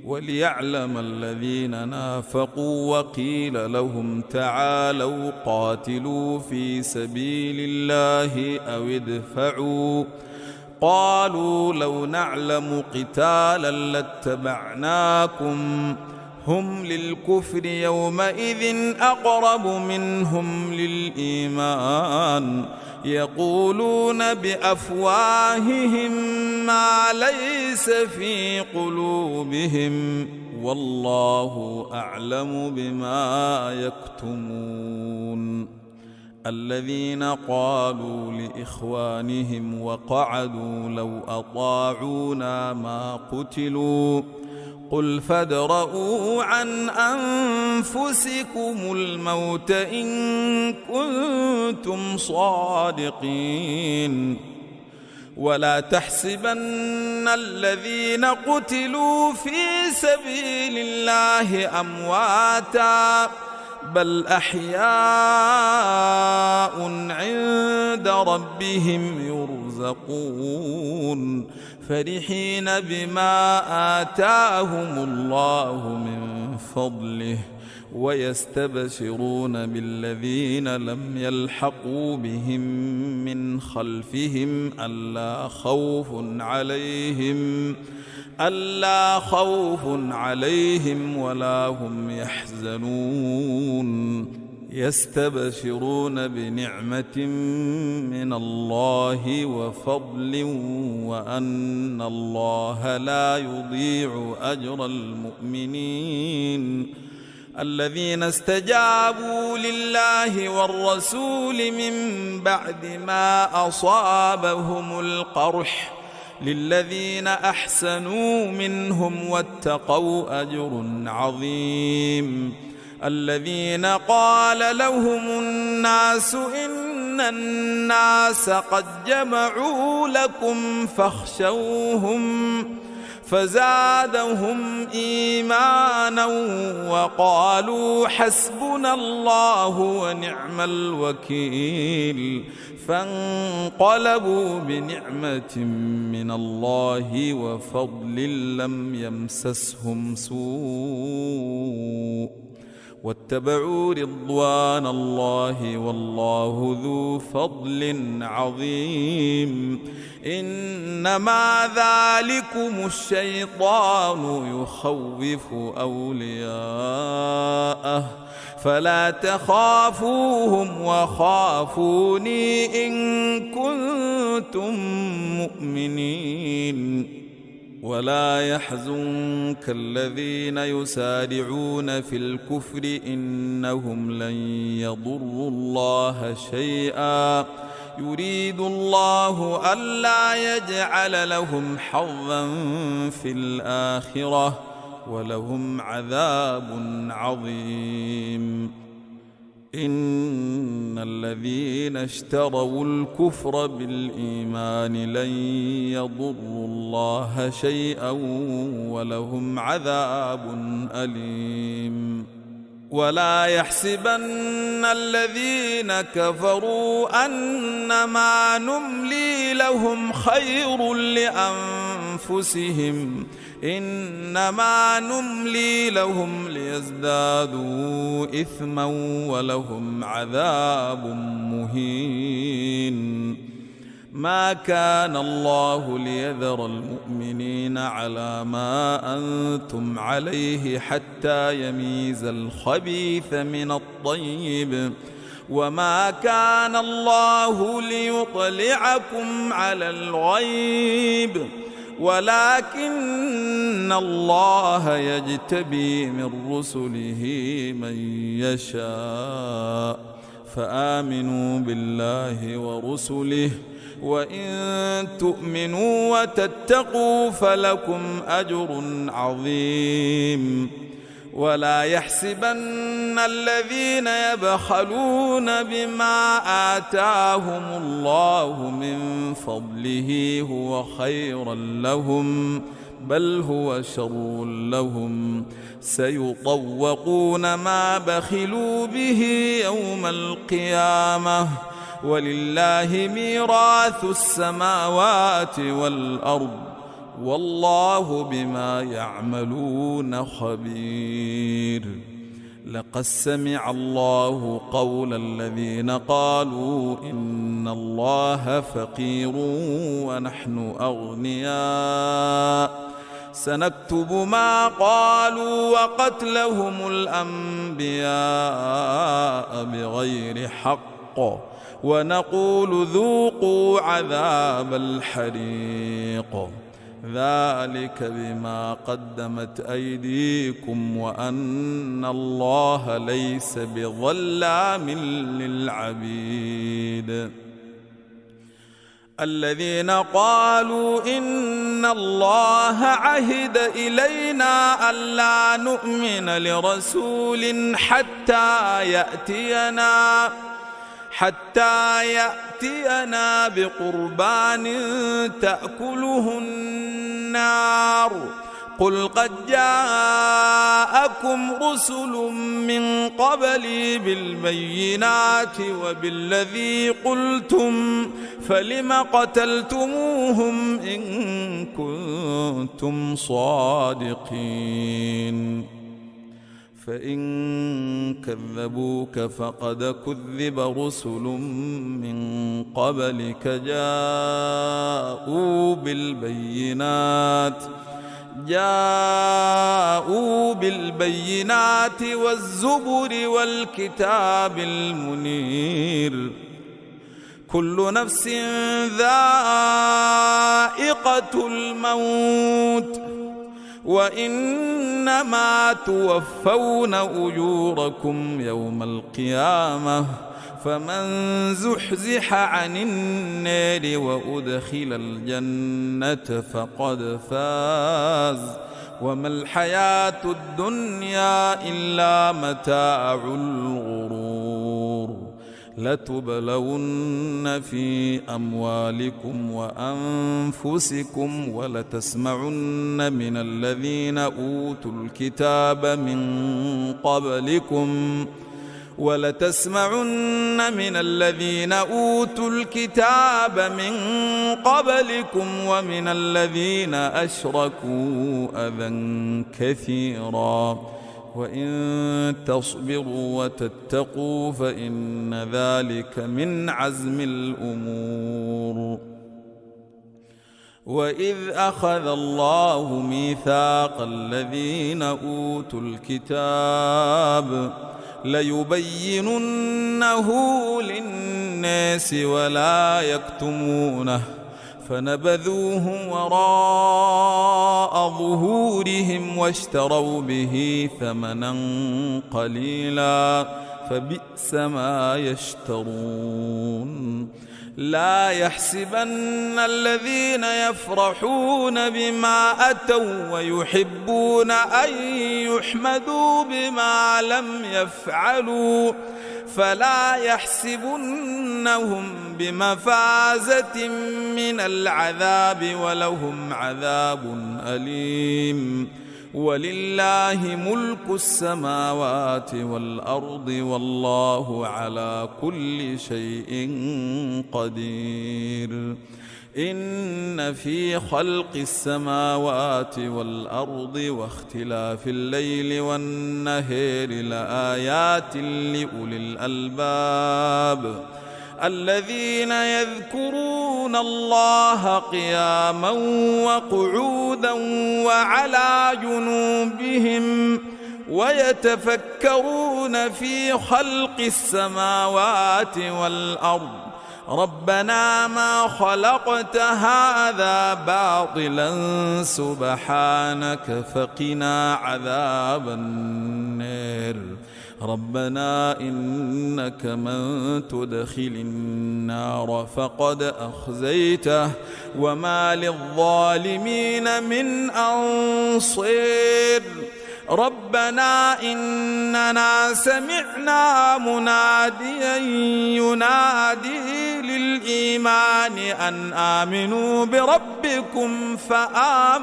وليعلم الذين نافقوا. وقيل لهم تعالوا قاتلوا في سبيل الله أو ادفعوا قالوا لو نعلم قتالا لاتبعناكم هم للكفر يومئذ أقرب منهم للإيمان يقولون بأفواههم ما ليس في قلوبهم والله أعلم بما يكتمون. الذين قالوا لإخوانهم وقعدوا لو أطاعونا ما قتلوا قل فادرءوا عن أنفسكم الموت إن كنتم صادقين. ولا تحسبن الذين قتلوا في سبيل الله أمواتا بل أحياء عند ربهم يرزقون فرحين بما آتاهم الله من فضله ويستبشرون بالذين لم يلحقوا بهم من خلفهم ألا خوف عليهم ولا هم يحزنون. يستبشرون بنعمة من الله وفضل وأن الله لا يضيع أجر المؤمنين. الذين استجابوا لله والرسول من بعد ما أصابهم القرح للذين أحسنوا منهم واتقوا أجر عظيم. الذين قال لهم الناس إن الناس قد جمعوا لكم فاخشوهم فزادهم إيمانا وقالوا حسبنا الله ونعم الوكيل فانقلبوا بنعمة من الله وفضل لم يمسسهم سوء واتبعوا رضوان الله والله ذو فضل عظيم. إنما ذلكم الشيطان يخوف أولياءه فلا تخافوهم وخافوني إن كنتم مؤمنين. ولا يحزنك الذين يسارعون في الكفر إنهم لن يضروا الله شيئا يريد الله ألا يجعل لهم حظا في الآخرة ولهم عذاب عظيم. إن الذين اشتروا الكفر بالإيمان لن يضروا الله شيئا ولهم عذاب أليم. ولا يحسبن الذين كفروا أنما نملي لهم خير لأنفسهم إنما نملي لهم ليزدادوا إثما ولهم عذاب مهين. ما كان الله ليذر المؤمنين على ما أنتم عليه حتى يميز الخبيث من الطيب وما كان الله ليطلعكم على الغيب ولكن الله يجتبي من رسله من يشاء فآمنوا بالله ورسله وإن تؤمنوا وتتقوا فلكم أجر عظيم. ولا يحسبن الذين يبخلون بما آتاهم الله من فضله هو خيرا لهم بل هو شر لهم سيطوقون ما بخلوا به يوم القيامة ولله ميراث السماوات والأرض والله بما يعملون خبير. لقد سمع الله قول الذين قالوا إن الله فقير ونحن أغنياء سنكتب ما قالوا وقتلهم الأنبياء بغير حق ونقول ذوقوا عذاب الحريق ذلك بما قدمت أيديكم وأن الله ليس بظلام للعبيد. الذين قالوا إن الله عهد إلينا ألا نؤمن لرسول حتى يأتينا بقربان تأكله النار قل قد جاءكم رسل من قبلي بالبينات وبالذي قلتم فلم قتلتموهم إن كنتم صادقين. فإن كذبوك فقد كذب رسل من قبلك جاءوا بالبينات والزبر والكتاب المنير. كل نفس ذائقة الموت وإنما توفون أجوركم يوم القيامة فمن زحزح عن النار وأدخل الجنة فقد فاز وما الحياة الدنيا إلا متاع الغرور. لتبلون في أموالكم وأنفسكم ولتسمعن من الذين أوتوا الكتاب من قبلكم ومن الذين أشركوا أذى كثيرا وإن تصبروا وتتقوا فإن ذلك من عزم الأمور. وإذ أخذ الله ميثاق الذين أوتوا الكتاب ليبيننه للناس ولا يكتمونه فنبذوه وراء ظهورهم واشتروا به ثمنا قليلا فبئس ما يشترون. لا يحسبن الذين يفرحون بما أتوا ويحبون أن يحمدوا بما لم يفعلوا فلا يحسبنهم بمفازة من العذاب ولهم عذاب أليم. ولله ملك السماوات والأرض والله على كل شيء قدير. إن في خلق السماوات والأرض واختلاف الليل والنهار لآيات لأولي الألباب الذين يذكرون الله قياما وقعودا وعلى جنوبهم ويتفكرون في خلق السماوات والأرض ربنا ما خلقت هذا باطلا سبحانك فقنا عذاب النار. ربنا إنك من تدخل النار فقد أخزيته وما للظالمين من أنصير. ربنا إننا سمعنا مناديا ينادي للإيمان أن آمنوا بربكم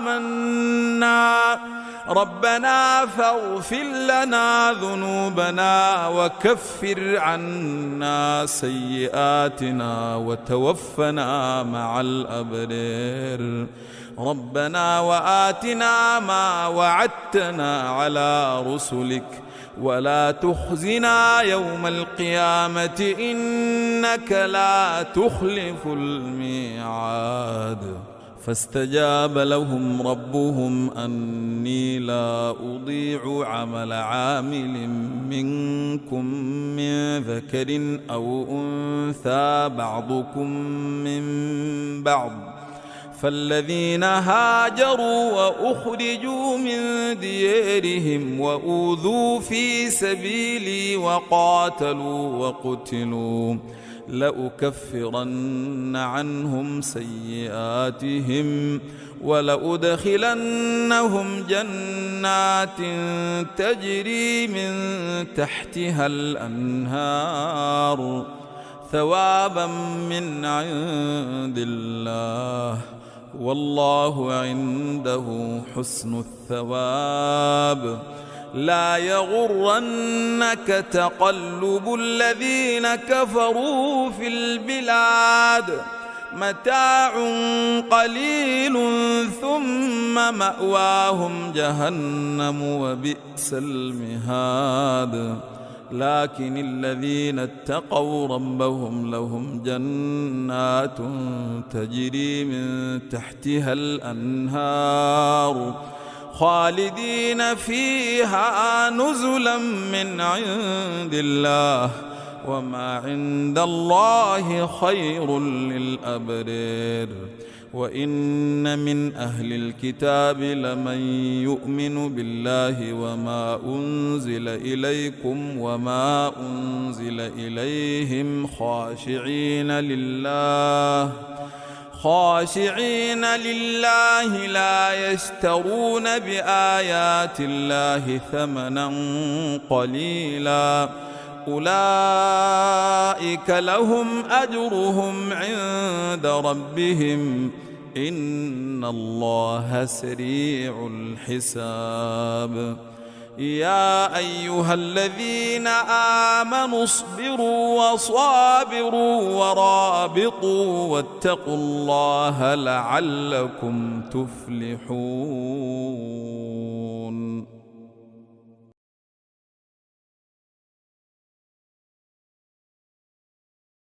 فآمنا ربنا فاغفر لنا ذنوبنا وكفر عنا سيئاتنا وتوفنا مع الأبرار. ربنا وآتنا ما وعدتنا على رسلك ولا تخزنا يوم القيامة إنك لا تخلف الميعاد. فاستجاب لهم ربهم أني لا أضيع عمل عامل منكم من ذكر أو أنثى بعضكم من بعض فالذين هاجروا وأخرجوا من ديارهم وأوذوا في سبيلي وقاتلوا وقتلوا لأكفرن عنهم سيئاتهم ولأدخلنهم جنات تجري من تحتها الأنهار ثوابا من عند الله والله عنده حسن الثواب. لا يغرنك تقلب الذين كفروا في البلاد متاع قليل ثم مأواهم جهنم وبئس المهاد. لكن الذين اتقوا ربهم لهم جنات تجري من تحتها الأنهار خالدين فيها نزلا من عند الله وما عند الله خير للأبرار. وإن من أهل الكتاب لمن يؤمن بالله وما أنزل إليكم وما أنزل إليهم خاشعين لله لا يشترون بآيات الله ثمنا قليلا أولئك لهم أجرهم عند ربهم إن الله سريع الحساب. يا أيها الذين آمنوا اصبروا وصابروا ورابطوا واتقوا الله لعلكم تفلحون.